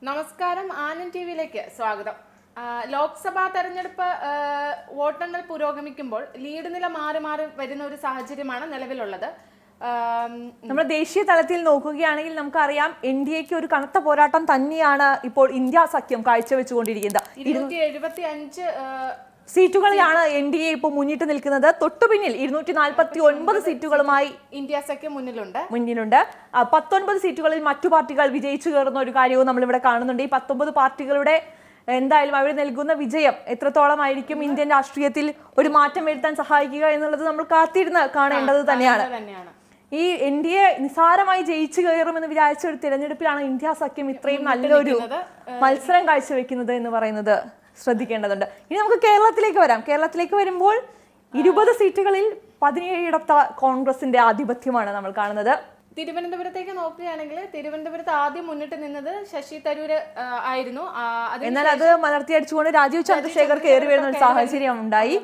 നമസ്കാരം, ആനന്ദ് ടിവിയിലേക്ക് സ്വാഗതം. ലോക്സഭാ തെരഞ്ഞെടുപ്പ് വോട്ടെണ്ണൽ പുരോഗമിക്കുമ്പോൾ ലീഡ് നില മാറി മാറി വരുന്ന ഒരു സാഹചര്യമാണ് നിലവിലുള്ളത്. നമ്മൾ ദേശീയ തലത്തിൽ നോക്കുകയാണെങ്കിൽ നമുക്കറിയാം NDAക്ക് ഒരു കനത്ത പോരാട്ടം തന്നെയാണ് ഇപ്പോൾ ഇന്ത്യ സഖ്യം കാഴ്ചവെച്ചുകൊണ്ടിരിക്കുന്നത്. 275 സീറ്റുകളിലാണ് NDA ഇപ്പോൾ മുന്നിട്ട് നിൽക്കുന്നത്. തൊട്ടുപിന്നിൽ 249 സീറ്റുകളുമായി ഇന്ത്യ സഖ്യം മുന്നിലുണ്ട്. 19 സീറ്റുകളിൽ മറ്റു പാർട്ടികൾ വിജയിച്ചു കയറുന്ന ഒരു കാര്യവും നമ്മളിവിടെ കാണുന്നുണ്ട്. ഈ 19 പാർട്ടികളുടെ എന്തായാലും അവർ നൽകുന്ന വിജയം എത്രത്തോളമായിരിക്കും ഇന്ത്യൻ രാഷ്ട്രീയത്തിൽ ഒരു മാറ്റം വരുത്താൻ സഹായിക്കുക എന്നുള്ളത് നമ്മൾ കാത്തിരുന്ന് കാണേണ്ടത് തന്നെയാണ്. ഈ NDA നിസാരമായി ജയിച്ചു കയറുമെന്ന് വിചാരിച്ച ഒരു തിരഞ്ഞെടുപ്പിലാണ് ഇന്ത്യ സഖ്യം ഇത്രയും നല്ലൊരു മത്സരം കാഴ്ചവെക്കുന്നത് എന്ന് പറയുന്നത് ശ്രദ്ധിക്കേണ്ടതുണ്ട്. ഇനി നമുക്ക് കേരളത്തിലേക്ക് വരാം. കേരളത്തിലേക്ക് വരുമ്പോൾ 20 സീറ്റുകളിൽ 17 കോൺഗ്രസിന്റെ ആധിപത്യമാണ് നമ്മൾ കാണുന്നത്. തിരുവനന്തപുരത്തേക്ക് നോക്കുകയാണെങ്കിൽ തിരുവനന്തപുരത്ത് ആദ്യം മുന്നിട്ട് നിന്നത് ശശി തരൂർ ആയിരുന്നു. എന്നാൽ അത് മലർത്തിയടിച്ചുകൊണ്ട് രാജീവ് ചന്ദ്രശേഖർ കയറി വരുന്ന ഒരു സാഹചര്യം ഉണ്ടായി.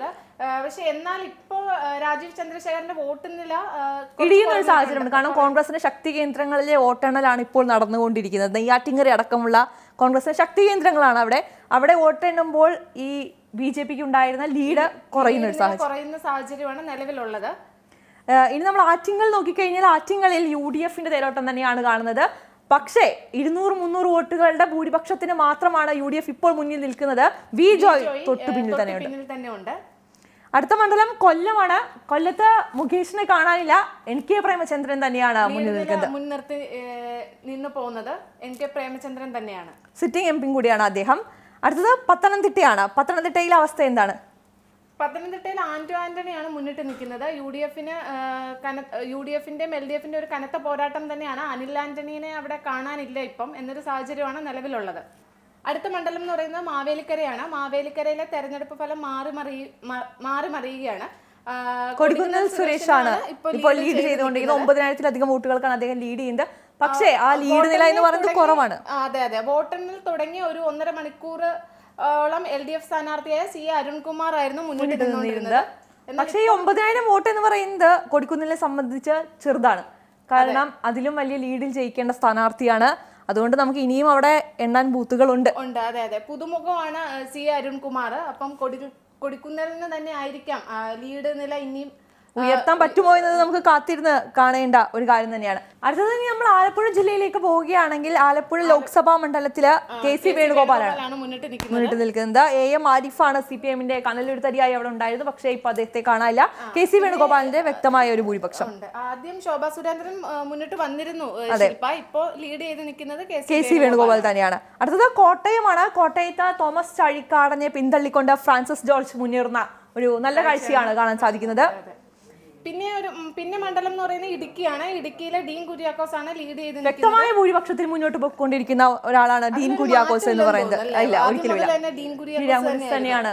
പക്ഷെ എന്നാൽ ഇപ്പോൾ രാജീവ് ചന്ദ്രശേഖരന്റെ വോട്ട് നില ഇടിയുന്ന ഒരു സാഹചര്യമുണ്ട്. കാരണം കോൺഗ്രസിന്റെ ശക്തി കേന്ദ്രങ്ങളിലെ വോട്ടെണ്ണലാണ് ഇപ്പോൾ നടന്നുകൊണ്ടിരിക്കുന്നത്. നെയ്യാറ്റിൻകര അടക്കമുള്ള കോൺഗ്രസിന്റെ ശക്തി കേന്ദ്രങ്ങളാണ് അവിടെ വോട്ടെണ്ണുമ്പോൾ ഈ BJPക്ക് ഉണ്ടായിരുന്ന ലീഡ് കുറയുന്ന സാഹചര്യമാണ് നിലവിലുള്ളത്. ഇനി നമ്മൾ ആറ്റിങ്ങൽ നോക്കിക്കഴിഞ്ഞാൽ ആറ്റിങ്ങലിൽ UDFന്റെ തേരോട്ടം തന്നെയാണ് കാണുന്നത്. പക്ഷേ 200-300 വോട്ടുകളുടെ ഭൂരിപക്ഷത്തിന് മാത്രമാണ് UDF ഇപ്പോൾ മുന്നിൽ നിൽക്കുന്നത്. വി ജോയ് തൊട്ടു പിന്നിൽ തന്നെയുണ്ട്. അടുത്ത മണ്ഡലം കൊല്ലമാണ്. കൊല്ലത്ത് മുകേഷിനെ കാണാനില്ല. NK പ്രേമചന്ദ്രൻ തന്നെയാണ് മുന്നിൽ നിൽക്കുന്നത്. മുൻനിർത്തി നിന്ന് പോകുന്നത് NK പ്രേമചന്ദ്രൻ തന്നെയാണ്. സിറ്റിംഗ് MP കൂടിയാണ് അദ്ദേഹം. അടുത്തത് പത്തനംതിട്ടയാണ്. പത്തനംതിട്ടയിലെ അവസ്ഥ എന്താണ്? പത്തനംതിട്ടയിൽ ആന്റണിയാണ് മുന്നിട്ട് നിൽക്കുന്നത്. UDFന്റെയും LDFന്റെ ഒരു കനത്ത പോരാട്ടം തന്നെയാണ്. അനിൽ ആന്റണിയെ അവിടെ കാണാനില്ല ഇപ്പം എന്നൊരു സാഹചര്യമാണ് നിലവിലുള്ളത്. അടുത്ത മണ്ഡലം എന്ന് പറയുന്നത് മാവേലിക്കരയാണ്. മാവേലിക്കരയിലെ തെരഞ്ഞെടുപ്പ് ഫലം മാറി മറിയുകയാണ്. കൊടിക്കുന്നിൽ സുരേഷാണ് ഇപ്പോൾ ലീഡ് ചെയ്തുകൊണ്ടിരിക്കുന്നത്. 9,000-ലധികം വോട്ടുകൾക്കാണ് അദ്ദേഹം ലീഡ് ചെയ്യുന്നത്. പക്ഷേ ആ ലീഡ് നില എന്ന് പറയുന്നത് കുറവാണ്. അതെ, വോട്ടെണ്ണൽ തുടങ്ങി ഒരു 1.5 മണിക്കൂർ ഓളം LDF സ്ഥാനാർത്ഥിയായ C. അരുൺകുമാർ ആയിരുന്നു മുന്നിട്ട് നിന്നിരുന്നത്. പക്ഷേ ഈ 9,000 വോട്ട് എന്ന് പറയുന്നത് കൊടിക്കുന്നിലെ സംബന്ധിച്ച് ചെറുതാണ്. കാരണം അതിലും വലിയ ലീഡിൽ ജയിക്കേണ്ട സ്ഥാനാർത്ഥിയാണ്. അതുകൊണ്ട് നമുക്ക് ഇനിയും അവിടെ എണ്ണാൻ ബൂത്തുകളുണ്ട്. അതെ, പുതുമുഖമാണ് C. അരുൺകുമാർ. അപ്പം കൊടിക്കുന്നിലിന് തന്നെ ആയിരിക്കാം ലീഡ് നില ഇനിയും ഉയർത്താൻ പറ്റുമോ എന്നത് നമുക്ക് കാത്തിരുന്ന് കാണേണ്ട ഒരു കാര്യം തന്നെയാണ്. അടുത്തത് നമ്മൾ ആലപ്പുഴ ജില്ലയിലേക്ക് പോവുകയാണെങ്കിൽ ആലപ്പുഴ ലോക്സഭാ മണ്ഡലത്തില് KC വേണുഗോപാലാണ് മുന്നിട്ട് നിൽക്കുന്നത്. AM ആരിഫാണ് CPMന്റെ കനലൊരുത്തടിയായി അവിടെ ഉണ്ടായിരുന്നു. പക്ഷേ ഇപ്പൊ അദ്ദേഹത്തെ കാണാനില്ല. KC വേണുഗോപാലിന്റെ വ്യക്തമായ ഒരു ഭൂരിപക്ഷം. ആദ്യം ശോഭാ സുരേന്ദ്രൻ മുന്നിട്ട് വന്നിരുന്നു. ഇപ്പോ ലീഡ് ചെയ്ത് നിൽക്കുന്നത് KC വേണുഗോപാൽ തന്നെയാണ്. അടുത്തത് കോട്ടയമാണ്. കോട്ടയത്ത് തോമസ് ചാഴിക്കാടനെ പിന്തള്ളിക്കൊണ്ട് ഫ്രാൻസിസ് ജോർജ് മുന്നേറുന്ന ഒരു നല്ല കാഴ്ചയാണ് കാണാൻ സാധിക്കുന്നത്. പിന്നെ മണ്ഡലം എന്ന് പറയുന്നത് ഇടുക്കിയാണ്. ഇടുക്കിയിലെ ഡീൻ കുര്യാക്കോസ് ആണ് ലീഡ് ചെയ്ത് വ്യക്തമായ ഭൂരിപക്ഷത്തിൽ മുന്നോട്ട് പോയിക്കൊണ്ടിരിക്കുന്ന ഒരാളാണ് ഡീൻ കുര്യാക്കോസ് എന്ന് പറയുന്നത്. ഇല്ല, ഒരിക്കലും ഡീൻ കുര്യാക്കോസ് തന്നെയാണ്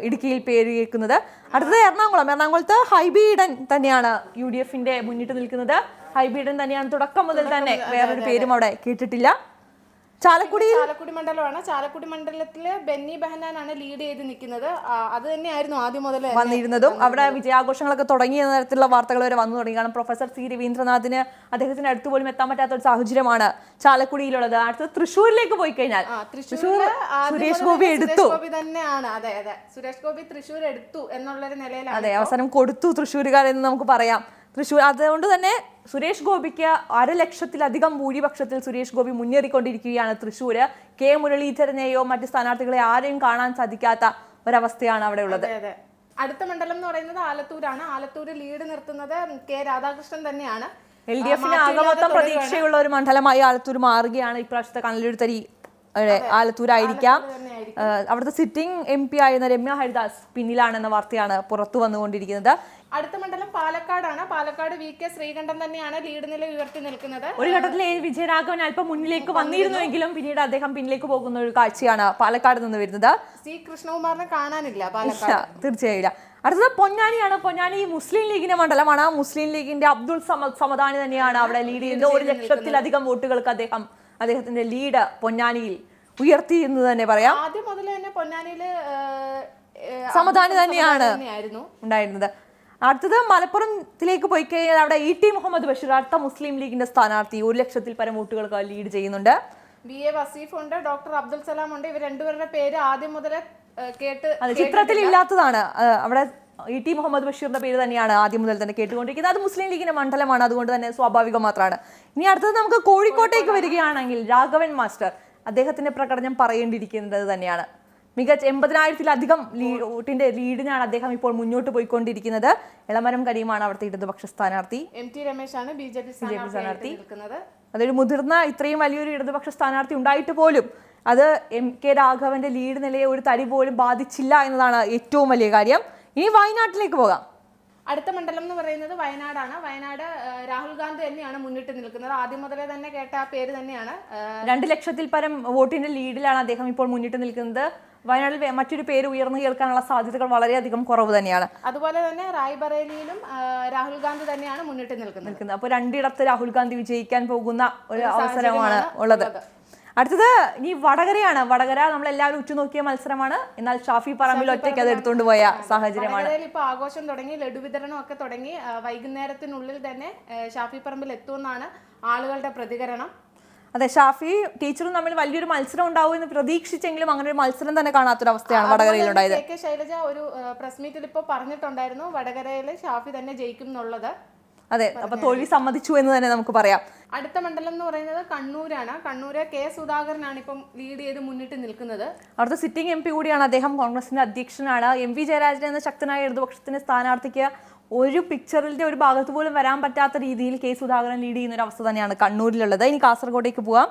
ഇടുക്കിയിൽ പേര് കേൾക്കുന്നത്. അടുത്തത് എറണാകുളത്ത് ഹൈബി ഈഡൻ തന്നെയാണ് UDFന്റെ മുന്നിട്ട് നിൽക്കുന്നത്. ഹൈബി ഈഡൻ തന്നെയാണ് തുടക്കം മുതൽ തന്നെ. വേറൊരു പേരും അവിടെ കേട്ടിട്ടില്ല. ചാലക്കുടി മണ്ഡലമാണ്. ചാലക്കുടി മണ്ഡലത്തില് ബെന്നി ബെഹനാനാണ് ലീഡ് ചെയ്ത് നിൽക്കുന്നത്. അത് തന്നെയായിരുന്നു ആദ്യം മുതൽ വന്നിരുന്നതും. അവിടെ വിജയാഘോഷങ്ങളൊക്കെ തുടങ്ങിയ തരത്തിലുള്ള വാർത്തകൾ വരെ വന്നു തുടങ്ങി. കാരണം പ്രൊഫസർ C. രവീന്ദ്രനാഥിന് അദ്ദേഹത്തിന്റെ അടുത്ത് പോലും എത്താൻ പറ്റാത്ത ഒരു സാഹചര്യമാണ് ചാലക്കുടിയിലുള്ളത്. അടുത്തത് തൃശ്ശൂരിലേക്ക് പോയി കഴിഞ്ഞാൽ സുരേഷ് ഗോപി എടുത്തു തന്നെയാണ്. അതെ, സുരേഷ് ഗോപി തൃശ്ശൂർ എടുത്തു എന്നുള്ളൊരു നിലയിലാണ്. അതെ, അവസരം കൊടുത്തു തൃശ്ശൂരുകാരെന്ന് നമുക്ക് പറയാം. അതുകൊണ്ട് തന്നെ സുരേഷ് ഗോപിക്ക് 1,00,000-ലധികം ഭൂരിപക്ഷത്തിൽ സുരേഷ് ഗോപി മുന്നേറിക്കൊണ്ടിരിക്കുകയാണ് തൃശ്ശൂര്. K. മുരളീധരനെയോ മറ്റ് സ്ഥാനാർത്ഥികളെ ആരെയും കാണാൻ സാധിക്കാത്ത ഒരവസ്ഥയാണ് അവിടെ ഉള്ളത്. അടുത്ത മണ്ഡലം എന്ന് പറയുന്നത് ആലത്തൂരാണ്. ആലത്തൂര് ലീഡ് നിർത്തുന്നത് K. രാധാകൃഷ്ണൻ തന്നെയാണ്. LDFന് ആകമൊത്തം പ്രതീക്ഷയുള്ള ഒരു മണ്ഡലമായി ആലത്തൂർ മാറുകയാണ്. ഇപ്രാവശ്യത്തെ കനലൊരുത്തരി ആലത്തൂരായിരിക്കാം. അവിടുത്തെ സിറ്റിംഗ് MP ആയിരുന്ന രമ്യ ഹരിദാസ് പിന്നിലാണെന്ന വാർത്തയാണ് പുറത്തു വന്നുകൊണ്ടിരിക്കുന്നത്. അടുത്ത മണ്ഡലം പാലക്കാടാണ്. പാലക്കാട് VK ശ്രീകണ്ഠൻ തന്നെയാണ് ലീഡ് നില ഉയർത്തി നിൽക്കുന്നത്. ഒരു ഘട്ടത്തിൽ വിജയരാഘവൻ അല്പം മുന്നിലേക്ക് വന്നിരുന്നുവെങ്കിലും പിന്നീട് അദ്ദേഹം പിന്നിലേക്ക് പോകുന്ന ഒരു കാഴ്ചയാണ് പാലക്കാട് നിന്ന് വരുന്നത്. C. കൃഷ്ണകുമാറിനെ കാണാനില്ല പാലക്കാട്. തീർച്ചയായില്ല. അടുത്തത് പൊന്നാനിയാണ്. പൊന്നാനി മുസ്ലിം ലീഗിന്റെ മണ്ഡലമാണ്. മുസ്ലിം ലീഗിന്റെ അബ്ദുൾ സമദാനി തന്നെയാണ് അവിടെ ലീഡ് ചെയ്യുന്നത്. 1,00,000-ലധികം വോട്ടുകൾക്ക് അദ്ദേഹത്തിന്റെ ലീഡ് പൊന്നാനിയിൽ ഉയർത്തി എന്ന് തന്നെ പറയാം. ആദ്യം മുതൽ തന്നെ പൊന്നാനിയില് സമദാനി തന്നെയാണ് ഉണ്ടായിരുന്നത്. അടുത്തത് മലപ്പുറത്തിലേക്ക് പോയി കഴിഞ്ഞാൽ അവിടെ ET മുഹമ്മദ് ബഷീർ അടുത്ത മുസ്ലിം ലീഗിന്റെ സ്ഥാനാർത്ഥി 1,00,000-ൽ പരം വോട്ടുകൾക്ക് ലീഡ് ചെയ്യുന്നുണ്ട്. BA വസീഫ് ഉണ്ട്, ഡോക്ടർ അബ്ദുൽ സലാം ഉണ്ട്. ഇവർ രണ്ടുപേരുടെ പേര് ആദ്യം മുതലേ ചിത്രത്തിൽ ഇല്ലാത്തതാണ്. അവിടെ ET മുഹമ്മദ് ബഷീറിന്റെ പേര് തന്നെയാണ് ആദ്യം മുതൽ തന്നെ കേട്ടുകൊണ്ടിരിക്കുന്നത്. അത് മുസ്ലിം ലീഗിന്റെ മണ്ഡലമാണ്, അതുകൊണ്ട് തന്നെ സ്വാഭാവികം മാത്രമാണ്. ഇനി അടുത്തത് നമുക്ക് കോഴിക്കോട്ടേക്ക് വരികയാണെങ്കിൽ രാഘവൻ മാസ്റ്റർ, അദ്ദേഹത്തിന്റെ പ്രകടനം പറയേണ്ടിയിരിക്കുന്നത് തന്നെയാണ്. മികച്ച 80,000-ലധികം വോട്ടിന്റെ ലീഡിനാണ് അദ്ദേഹം ഇപ്പോൾ മുന്നോട്ട് പോയിക്കൊണ്ടിരിക്കുന്നത്. എളമരം കരീമാണ് അവിടുത്തെ ഇടതുപക്ഷ സ്ഥാനാർത്ഥി. MT രമേശാണ് BJP സ്ഥാനാർത്ഥി. അതൊരു മുതിർന്ന ഇത്രയും വലിയൊരു ഇടതുപക്ഷ സ്ഥാനാർത്ഥി ഉണ്ടായിട്ട് പോലും അത് MK രാഘവന്റെ ലീഡ് നിലയെ ഒരു തരി പോലും ബാധിച്ചില്ല എന്നതാണ് ഏറ്റവും വലിയ കാര്യം. ഇനി വയനാട്ടിലേക്ക് പോകാം. അടുത്ത മണ്ഡലം എന്ന് പറയുന്നത് വയനാടാണ്. വയനാട് രാഹുൽ ഗാന്ധി തന്നെയാണ് മുന്നിട്ട് നിൽക്കുന്നത്. ആദ്യം മുതലേ തന്നെ കേട്ട ആ പേര് തന്നെയാണ്. 2 ലക്ഷത്തിൽ പരം വോട്ടിന്റെ ലീഡിലാണ് അദ്ദേഹം ഇപ്പോൾ മുന്നിട്ട് നിൽക്കുന്നത്. വയനാട്ടിൽ മറ്റൊരു പേര് ഉയർന്നു കേൾക്കാനുള്ള സാധ്യതകൾ വളരെയധികം കുറവ് തന്നെയാണ്. അതുപോലെ തന്നെ റായ്ബറേലിയിലും രാഹുൽ ഗാന്ധി തന്നെയാണ് മുന്നിട്ട് നിൽക്കുന്നത്. അപ്പോൾ 2 ഇടത്ത് രാഹുൽ ഗാന്ധി വിജയിക്കാൻ പോകുന്ന ഒരു അവസരമാണ് ഉള്ളത്. അടുത്തത് ഇനി വടകരയാണ്. വടകര നമ്മളെല്ലാവരും ഉറ്റുനോക്കിയ മത്സരമാണ്. എന്നാൽ ഷാഫി പറമ്പിൽ ഒറ്റയ്ക്ക് അത് എടുത്തുകൊണ്ട് പോയ സാഹചര്യമാണ്. ഇപ്പൊ ആഘോഷം തുടങ്ങി, ലഡു വിതരണം ഒക്കെ തുടങ്ങി. വൈകുന്നേരത്തിനുള്ളിൽ തന്നെ ഷാഫി പറമ്പിൽ എത്തുമെന്നാണ് ആളുകളുടെ പ്രതികരണം. അതെ, ഷാഫി ടീച്ചറും തമ്മിൽ വലിയൊരു മത്സരം ഉണ്ടാവും എന്ന് പ്രതീക്ഷിച്ചെങ്കിലും അങ്ങനെ ഒരു മത്സരം തന്നെ കാണാത്തൊരവസ്ഥയാണ് വടകരയിൽ ഉണ്ടായത്. KK ശൈലജ ഒരു പ്രസ് മീറ്റിൽ ഇപ്പോൾ പറഞ്ഞിട്ടുണ്ടായിരുന്നു വടകരയിൽ ഷാഫി തന്നെ ജയിക്കും എന്നുള്ളത്. അതെ, അപ്പൊ തോൽവി സമ്മതിച്ചു എന്ന് തന്നെ നമുക്ക് പറയാം. അടുത്ത മണ്ഡലം എന്ന് പറയുന്നത് കണ്ണൂരാണ്. കണ്ണൂര് K സുധാകരനാണ് ഇപ്പം ലീഡ് ചെയ്ത് മുന്നിട്ട് നിൽക്കുന്നത്. അവിടുത്തെ സിറ്റിംഗ് MP കൂടിയാണ് അദ്ദേഹം. കോൺഗ്രസിന്റെ അധ്യക്ഷനാണ്. MV ജയരാജൻ എന്ന ശക്തനായ ഇടതുപക്ഷത്തിന്റെ സ്ഥാനാർത്ഥിക്ക് ഒരു പിക്ചറിന്റെ ഒരു ഭാഗത്ത് പോലും വരാൻ പറ്റാത്ത രീതിയിൽ K സുധാകരൻ ലീഡ് ചെയ്യുന്ന ഒരു അവസ്ഥ തന്നെയാണ് കണ്ണൂരിലുള്ളത്. ഇനി കാസർഗോഡേക്ക് പോവാം.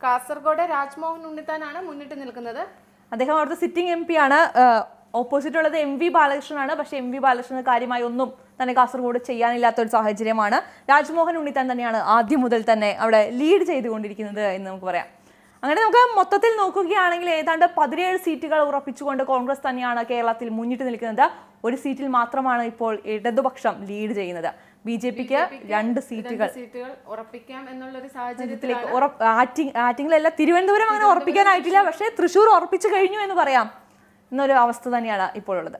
കാസർഗോഡ് രാജ്മോഹൻ ഉണ്ണിത്താനാണ് മുന്നിട്ട് നിൽക്കുന്നത്. അദ്ദേഹം അവിടുത്തെ സിറ്റിംഗ് MP ആണ്. ഓപ്പോസിറ്റ് ഉള്ളത് MV ബാലകൃഷ്ണനാണ്. പക്ഷേ MV ബാലകൃഷ്ണന് കാര്യമായി ഒന്നും തന്നെ കാസർഗോഡ് ചെയ്യാനില്ലാത്ത ഒരു സാഹചര്യമാണ്. രാജ്മോഹൻ ഉണ്ണിത്താൻ തന്നെയാണ് ആദ്യം മുതൽ തന്നെ അവിടെ ലീഡ് ചെയ്തുകൊണ്ടിരിക്കുന്നത് എന്ന് നമുക്ക് പറയാം. അങ്ങനെ നമുക്ക് മൊത്തത്തിൽ നോക്കുകയാണെങ്കിൽ ഏതാണ്ട് 17 സീറ്റുകൾ ഉറപ്പിച്ചുകൊണ്ട് കോൺഗ്രസ് തന്നെയാണ് കേരളത്തിൽ മുന്നിട്ട് നിൽക്കുന്നത്. ഒരു സീറ്റിൽ മാത്രമാണ് ഇപ്പോൾ ഇടതുപക്ഷം ലീഡ് ചെയ്യുന്നത്. BJPക്ക് 2 സീറ്റുകൾ ഉറപ്പിക്കാം എന്നുള്ള സാഹചര്യത്തിലേക്ക് ആറ്റിങ്ങിലല്ല, തിരുവനന്തപുരം അങ്ങനെ ഉറപ്പിക്കാനായിട്ടില്ല. പക്ഷേ തൃശ്ശൂർ ഉറപ്പിച്ചു കഴിഞ്ഞു എന്ന് പറയാം എന്നൊരു അവസ്ഥ തന്നെയാണ് ഇപ്പോഴുള്ളത്.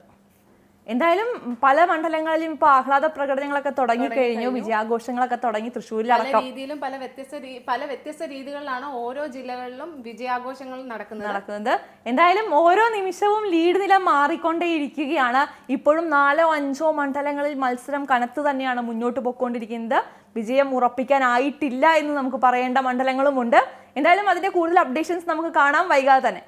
എന്തായാലും പല മണ്ഡലങ്ങളിലും ഇപ്പൊ ആഹ്ലാദ പ്രകടനങ്ങളൊക്കെ തുടങ്ങിക്കഴിഞ്ഞു. വിജയാഘോഷങ്ങളൊക്കെ തുടങ്ങി. തൃശ്ശൂരിലടക്കം രീതിയിലും പല വ്യത്യസ്ത രീതികളിലാണ് ഓരോ ജില്ലകളിലും വിജയാഘോഷങ്ങൾ നടക്കുന്നത്. എന്തായാലും ഓരോ നിമിഷവും ലീഡ് നില മാറിക്കൊണ്ടേയിരിക്കുകയാണ്. ഇപ്പോഴും 4-5 മണ്ഡലങ്ങളിൽ മത്സരം കനത്ത് തന്നെയാണ് മുന്നോട്ട് പോയിക്കൊണ്ടിരിക്കുന്നത്. വിജയം ഉറപ്പിക്കാനായിട്ടില്ല എന്ന് നമുക്ക് പറയേണ്ട മണ്ഡലങ്ങളുമുണ്ട്. എന്തായാലും അതിന്റെ കൂടുതൽ അപ്ഡേഷൻസ് നമുക്ക് കാണാം വൈകാതെ തന്നെ.